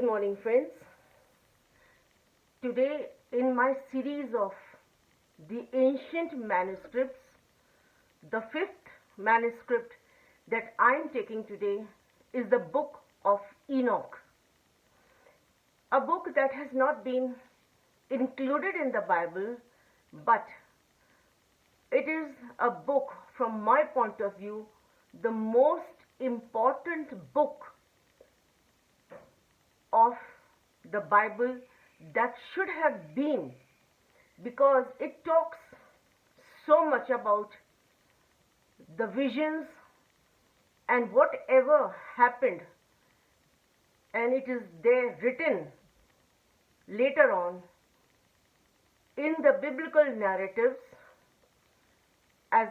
Good morning, friends. Today, in my series of the ancient manuscripts, the fifth manuscript that I am taking today is the book of Enoch, a book that has not been included in the Bible, but it is a book, from my point of view, the most important book of the Bible that should have been, because it talks so much about the visions and whatever happened, and it is there written later on in the biblical narratives as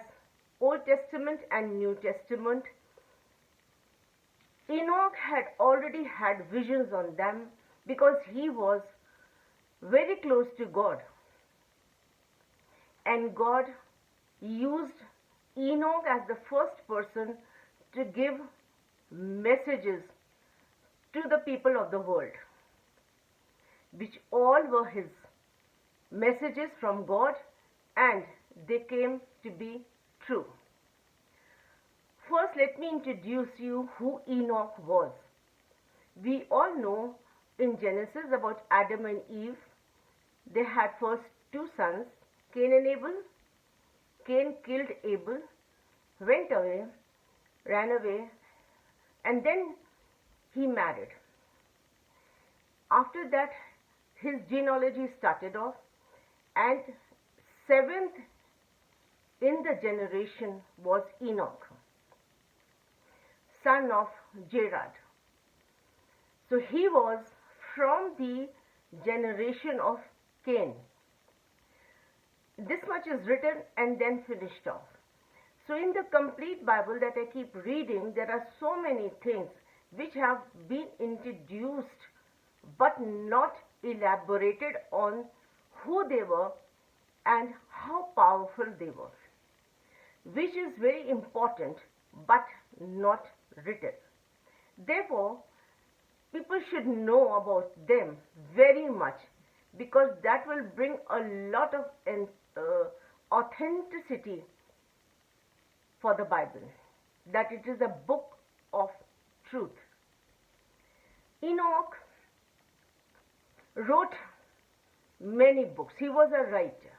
Old Testament and New Testament. Enoch had already had visions on them because he was very close to God. And God used Enoch as the first person to give messages to the people of the world, which all were his messages from God, and they came to be true. First, let me introduce you who Enoch was. We all know in Genesis about Adam and Eve. They had first two sons, Cain and Abel. Cain killed Abel, went away, ran away, and then he married. After that, his genealogy started off, and seventh in the generation was Enoch, son of Jared. So he was from the generation of Cain. This much is written and then finished off. So in the complete Bible that I keep reading, there are so many things which have been introduced but not elaborated on who they were and how powerful they were, which is very important but not written. Therefore, people should know about them very much, because that will bring a lot of authenticity for the Bible, that it is a book of truth. Enoch wrote many books. He was a writer.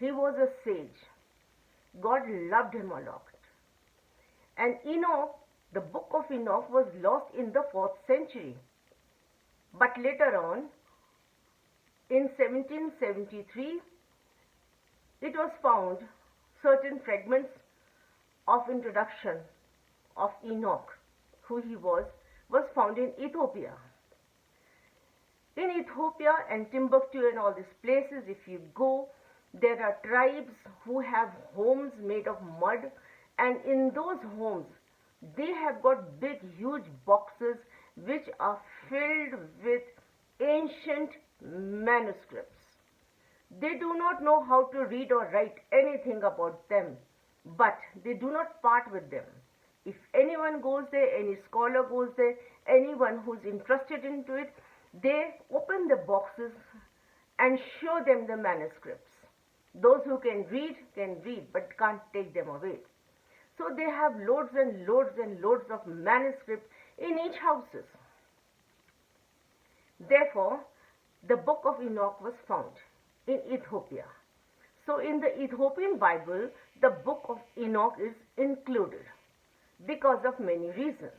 He was a sage. God loved him a lot. And Enoch, the book of Enoch, was lost in the 4th century. But later on, in 1773, it was found, certain fragments of introduction of Enoch, who he was found in Ethiopia. In Ethiopia and Timbuktu and all these places, if you go, there are tribes who have homes made of mud, and in those homes, they have got big, huge boxes which are filled with ancient manuscripts. They do not know how to read or write anything about them, but they do not part with them. If anyone goes there, any scholar goes there, anyone who's interested into it, they open the boxes and show them the manuscripts. Those who can read, but can't take them away. So they have loads and loads and loads of manuscripts in each houses. Therefore, the book of Enoch was found in Ethiopia. So in the Ethiopian Bible, the book of Enoch is included because of many reasons.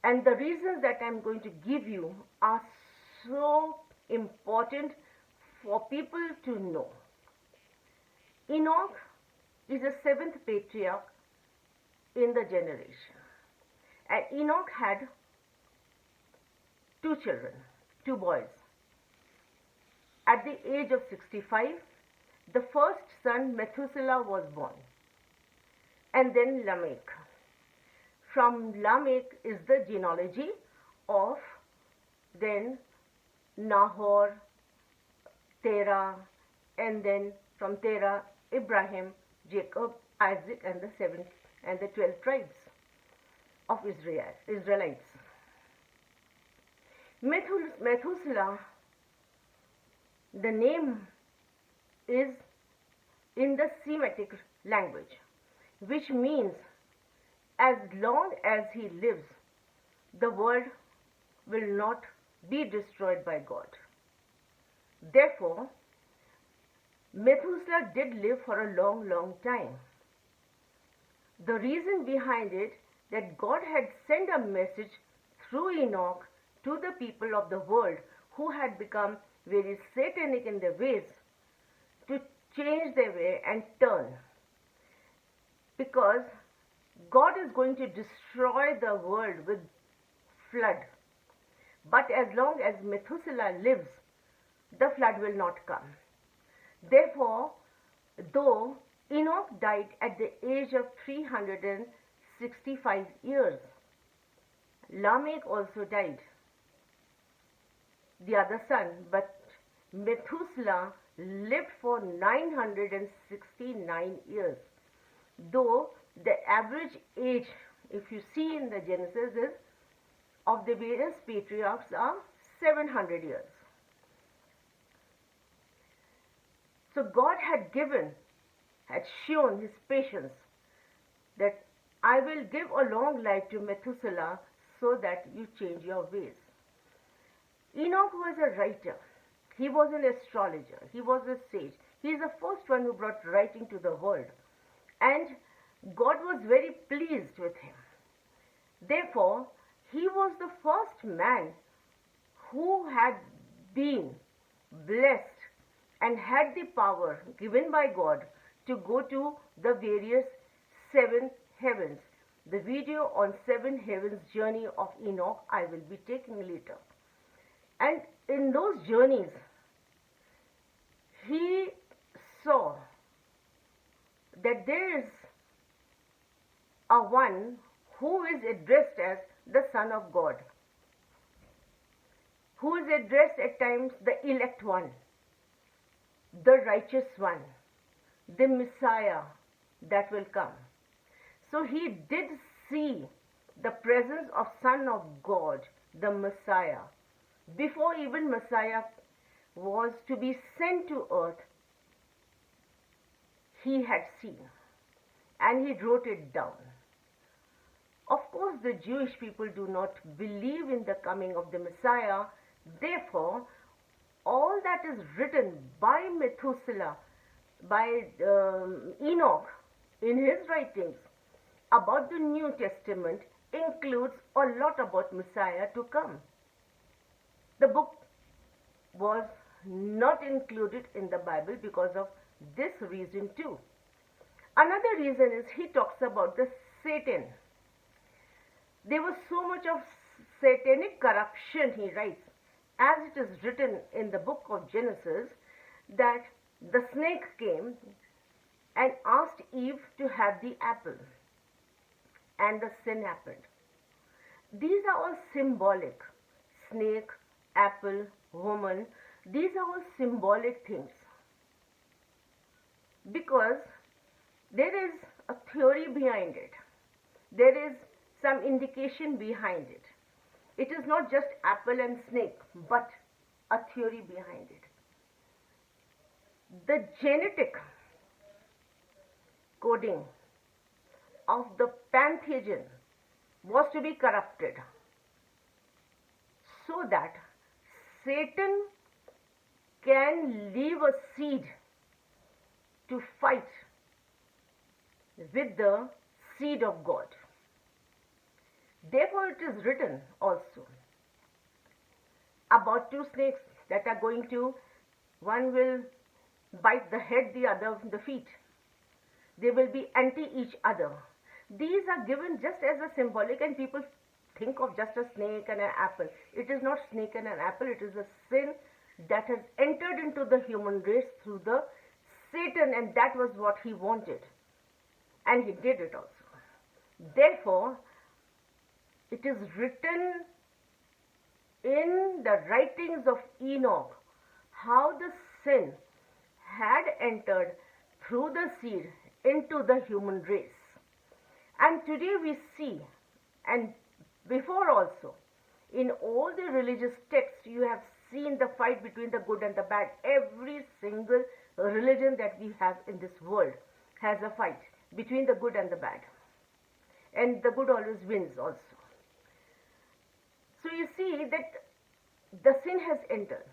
And the reasons that I'm going to give you are so important for people to know. Enoch is the 7th patriarch in the generation. And Enoch had two children, two boys. At the age of 65, the first son, Methuselah, was born. And then Lamech. From Lamech is the genealogy of then Nahor, Terah, and then from Terah, Abraham, Jacob, Isaac, and the 12 tribes of Israelites. Methuselah, the name is in the Semitic language, which means as long as he lives, the world will not be destroyed by God. Therefore, Methuselah did live for a long, long time. The reason behind it that God had sent a message through Enoch to the people of the world who had become very satanic in their ways to change their way and turn. Because God is going to destroy the world with flood. But as long as Methuselah lives, the flood will not come. Therefore, though Enoch died at the age of 365 years, Lamech also died, the other son, but Methuselah lived for 969 years. Though the average age, if you see in the Genesis, is of the various patriarchs are 700 years. So God had shown his patience that I will give a long life to Methuselah so that you change your ways. Enoch was a writer. He was an astrologer. He was a sage. He is the first one who brought writing to the world. And God was very pleased with him. Therefore, he was the first man who had been blessed and had the power given by God to go to the various 7 heavens. The video on 7 heavens journey of Enoch I will be taking later. And in those journeys, he saw that there is a one who is addressed as the Son of God, who is addressed at times the elect one, the righteous one, the Messiah that will come. So he did see the presence of Son of God, the Messiah. Before even Messiah was to be sent to earth, he had seen, and he wrote it down. Of course, the Jewish people do not believe in the coming of the Messiah. Therefore, all that is written by Methuselah, by Enoch in his writings about the New Testament includes a lot about Messiah to come. The book was not included in the Bible because of this reason too. Another reason is he talks about the Satan. There was so much of satanic corruption, he writes, as it is written in the book of Genesis, that the snake came and asked Eve to have the apple, and the sin happened. These are all symbolic. Snake, apple, woman, these are all symbolic things. Because there is a theory behind it. There is some indication behind it. It is not just apple and snake, but a theory behind it. The genetic coding of the pantheon was to be corrupted so that Satan can leave a seed to fight with the seed of God. Therefore, it is written also about 2 snakes that are going to, one will bite the head, the other the feet. They will be anti each other. These are given just as a symbolic, and people think of just a snake and an apple. It is not snake and an apple. It is a sin that has entered into the human race through the Satan, and that was what he wanted. And he did it also. Therefore, it is written in the writings of Enoch how the sin had entered through the seed into the human race. And today we see, and before also, In all the religious texts, you have seen the fight between the good and the bad. Every single religion that we have in this world has a fight between the good and the bad. And the good always wins also. So you see that the sin has entered.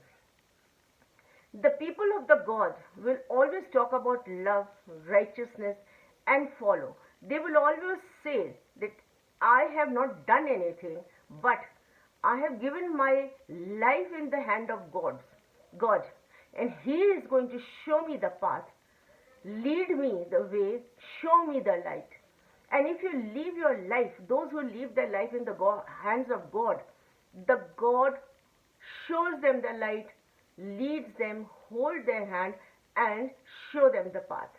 The people of the God will always talk about love, righteousness, and follow. They will always say that I have not done anything, but I have given my life in the hand of God, and He is going to show me the path, lead me the way, show me the light. And if you live your life, those who live their life in the hands of God, the God shows them the light, leads them, hold their hand, and show them the path.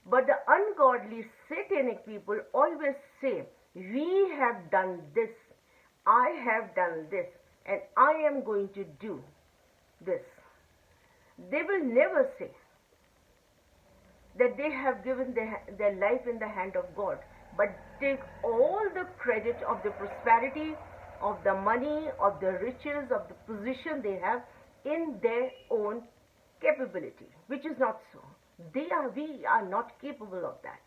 But the ungodly, satanic people always say, we have done this, I have done this, and I am going to do this. They will never say that they have given their life in the hand of God, but take all the credit of the prosperity, of the money, of the riches, of the position they have in their own capability, which is not so. We are not capable of that.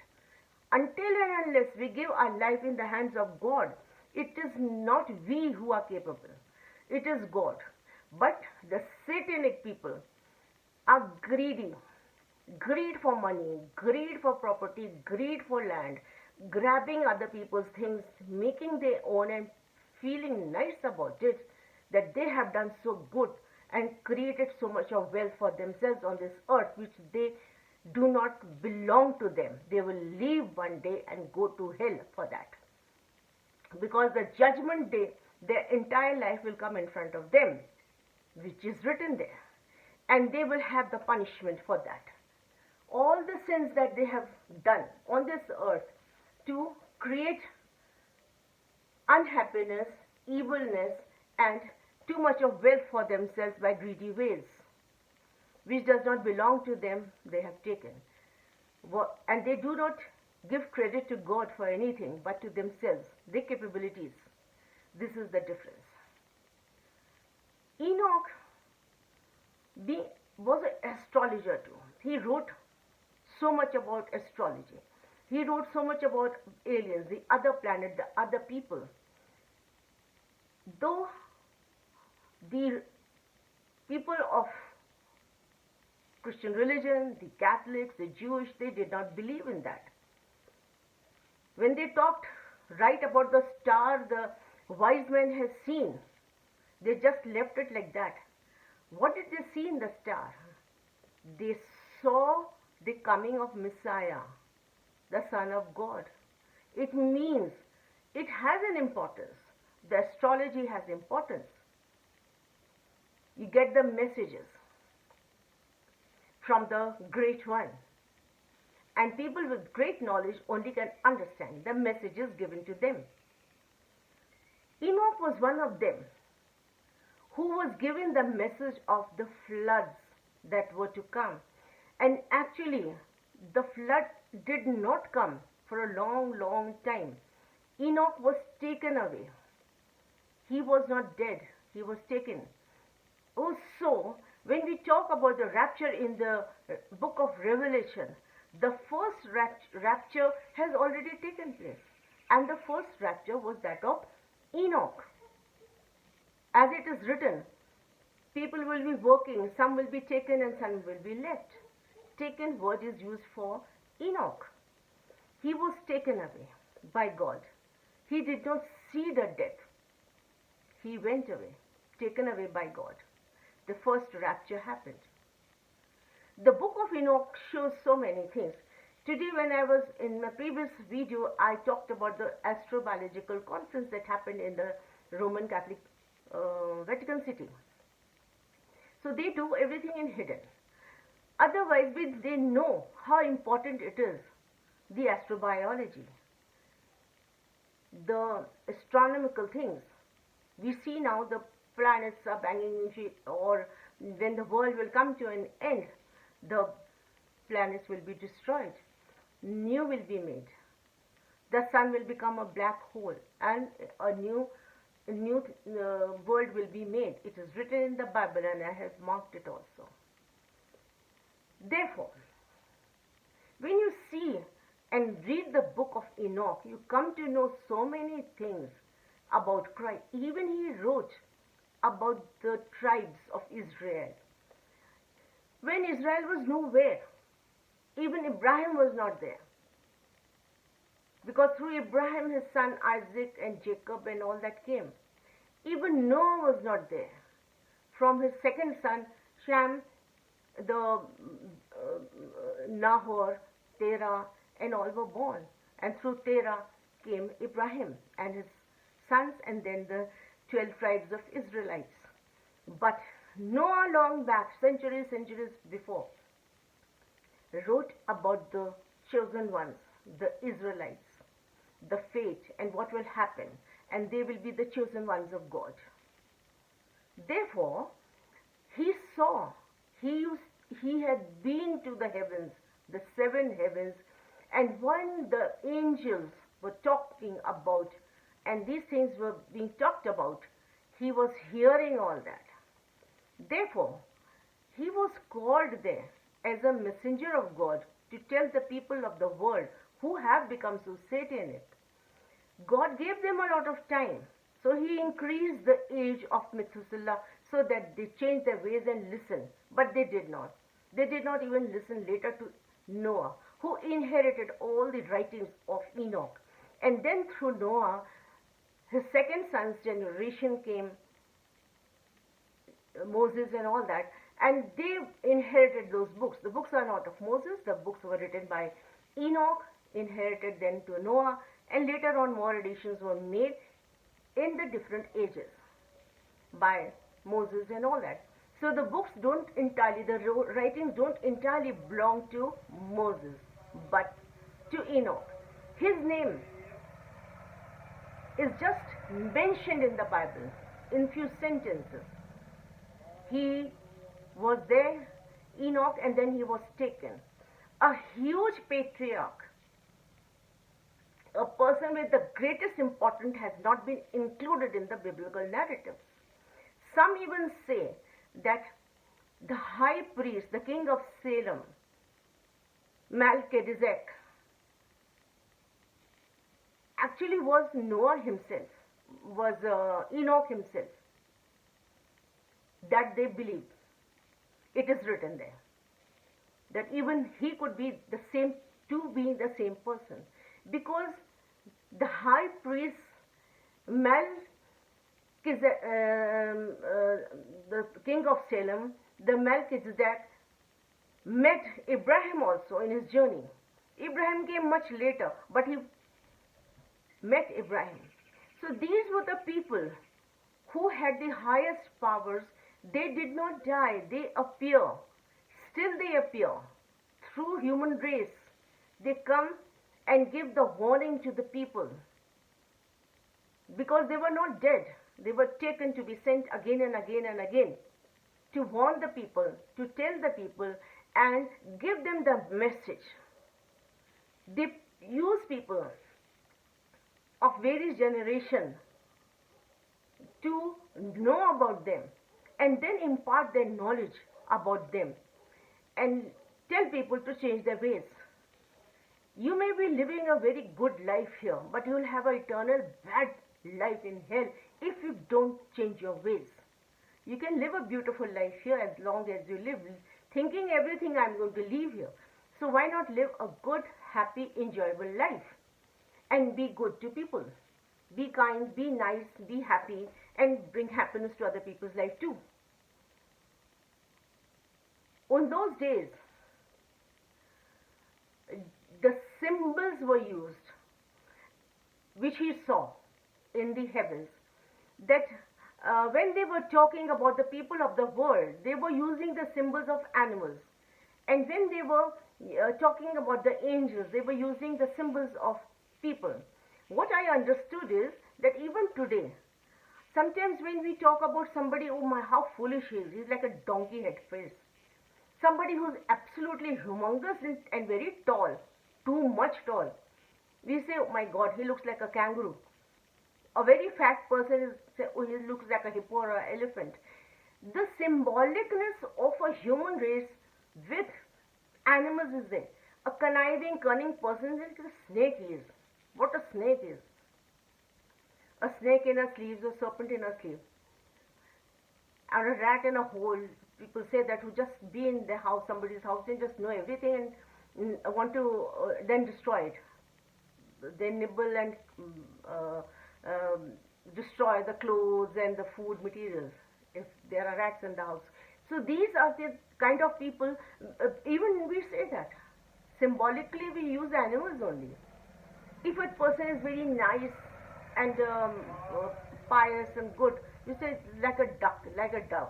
Until and unless we give our life in the hands of God, it is not we who are capable. It is God. But the satanic people are greedy. Greed for money, greed for property, greed for land, grabbing other people's things, making their own and feeling nice about it, that they have done so good and created so much of wealth for themselves on this earth, which they do not belong to them. They will leave one day and go to hell for that. Because the judgment day, their entire life will come in front of them, which is written there. And they will have the punishment for that. All the sins that they have done on this earth to create unhappiness, evilness, and too much of wealth for themselves by greedy ways, which does not belong to them, they have taken. And they do not give credit to God for anything but to themselves, their capabilities. This is the difference. Enoch was an astrologer too. He wrote so much about astrology. He wrote so much about aliens, the other planet, the other people. Though the people of Christian religion, the Catholics, the Jewish, they did not believe in that. When they talked right about the star the wise men had seen, they just left it like that. What did they see in the star? They saw the coming of Messiah, the Son of God. It means it has an importance. The astrology has importance. You get the messages from the Great One. And people with great knowledge only can understand the messages given to them. Enoch was one of them who was given the message of the floods that were to come. And actually, the flood did not come for a long, long time. Enoch was taken away. He was not dead. He was taken. Oh, so when we talk about the rapture in the book of Revelation, the first rapture has already taken place. And the first rapture was that of Enoch. As it is written, people will be working, some will be taken and some will be left. Taken word is used for Enoch. He was taken away by God. He did not see the death. He went away, taken away by God. The first rapture happened. The book of Enoch shows so many things. Today, when I was in my previous video, I talked about the astrobiological conference that happened in the Roman Catholic Vatican City. So they do everything in hidden. Otherwise, they know how important it is, the astrobiology, the astronomical things. We see now the planets are banging into it, or when the world will come to an end, the planets will be destroyed. New will be made. The sun will become a black hole, and a new new world will be made. It is written in the Bible and I have marked it also. Therefore, when you see and read the book of Enoch, you come to know so many things about Christ. Even he wrote about the tribes of Israel. When Israel was nowhere, even Abraham was not there. Because through Abraham, his son Isaac and Jacob and all that came. Even Noah was not there. From his second son, Shem, the Nahor, Terah, and all were born. And through Terah came Abraham and his sons, and then the 12 tribes of Israelites. But Noah, long back, centuries before, wrote about the chosen ones, the Israelites, the fate and what will happen, and they will be the chosen ones of God. Therefore, he saw, he had been to the heavens, the 7 heavens, and when the angels were talking about, and these things were being talked about, he was hearing all that. Therefore, he was called there as a messenger of God to tell the people of the world who have become so satanic. God gave them a lot of time. So he increased the age of Methuselah so that they changed their ways and listened. But they did not. They did not even listen later to Noah, who inherited all the writings of Enoch. And then through Noah, his second son's generation came, Moses and all that, and they inherited those books. The books are not of Moses. The books were written by Enoch, inherited then to Noah, and later on more editions were made in the different ages by Moses and all that. So the books don't entirely, the writings don't entirely belong to Moses, but to Enoch. His name is just mentioned in the Bible in few sentences. He was there, Enoch, and then he was taken. A huge patriarch, a person with the greatest importance, has not been included in the biblical narratives. Some even say that the high priest, the king of Salem, Melchizedek, actually was Noah himself, was Enoch himself. That they believe. It is written there. That even he could be the same, two being the same person. Because the high priest, the king of Salem, the Melchizedek, met Abraham also in his journey. Abraham came much later, but he met Abraham. So these were the people who had the highest powers. They did not die, they appear. Still they appear. Through human race, they come and give the warning to the people. Because they were not dead. They were taken to be sent again and again and again to warn the people, to tell the people and give them the message. They use people of various generations to know about them and then impart their knowledge about them and tell people to change their ways. You may be living a very good life here, but you will have an eternal bad life in hell if you don't change your ways. You can live a beautiful life here as long as you live, thinking everything I'm going to leave here. So why not live a good, happy, enjoyable life and be good to people? Be kind, be nice, be happy, and bring happiness to other people's life too. On those days, the symbols were used, which he saw in the heavens, that when they were talking about the people of the world, they were using the symbols of animals. And when they were talking about the angels, they were using the symbols of people. What I understood is that even today, sometimes when we talk about somebody, oh my, how foolish he is, he's like a donkey head face. Somebody who's absolutely humongous and very tall, too much tall. We say, oh my God, he looks like a kangaroo. a very fat person is, say, oh, he looks like a hippo or an elephant. The symbolicness of a human race with animals is there. A conniving, cunning person is like a snake is. What a snake is. A snake in a sleeve, a serpent in a sleeve. And a rat in a hole. People say that who just be in their house, somebody's house, and just know everything and want to then destroy it. They nibble and destroy the clothes and the food materials if there are rats in the house. So these are the kind of people, even we say that. Symbolically we use animals only. If a person is very nice and pious and good, you say like a duck, like a dove,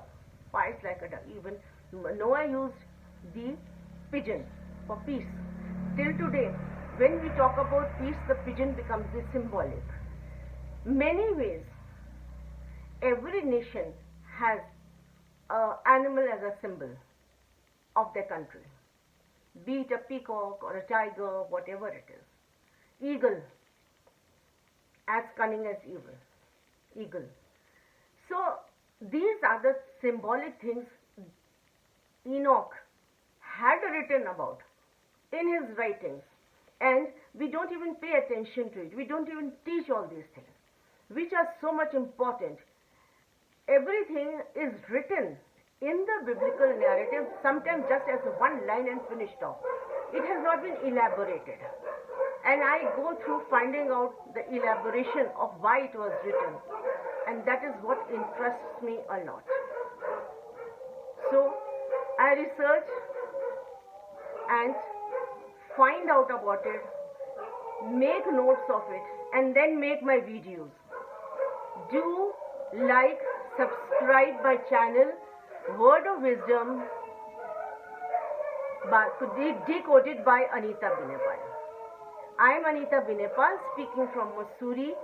pious like a duck. Even Noah used the pigeon for peace. Till today, when we talk about peace, the pigeon becomes the symbolic. Many ways, every nation has an animal as a symbol of their country. Be it a peacock or a tiger, whatever it is. Eagle, as cunning as evil. Eagle. So these are the symbolic things Enoch had written about in his writings, and we don't even pay attention to it. We don't even teach all these things, which are so much important. Everything is written in the biblical narrative, sometimes just as one line and finished off. It has not been elaborated. And I go through finding out the elaboration of why it was written. And that is what interests me a lot. So I research and find out about it, make notes of it, and then make my videos. Do like, subscribe my channel, Word of Wisdom, decoded by Anita Binepal. I am Anita Binepal speaking from Mussoorie.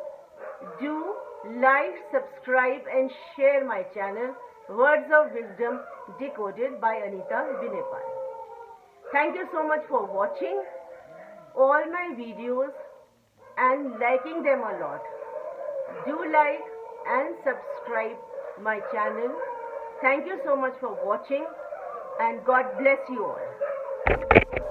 Do like, subscribe and share my channel, Words of Wisdom, decoded by Anita Binepal. Thank you so much for watching all my videos and liking them a lot. Do like and subscribe my channel. Thank you so much for watching, and God bless you all.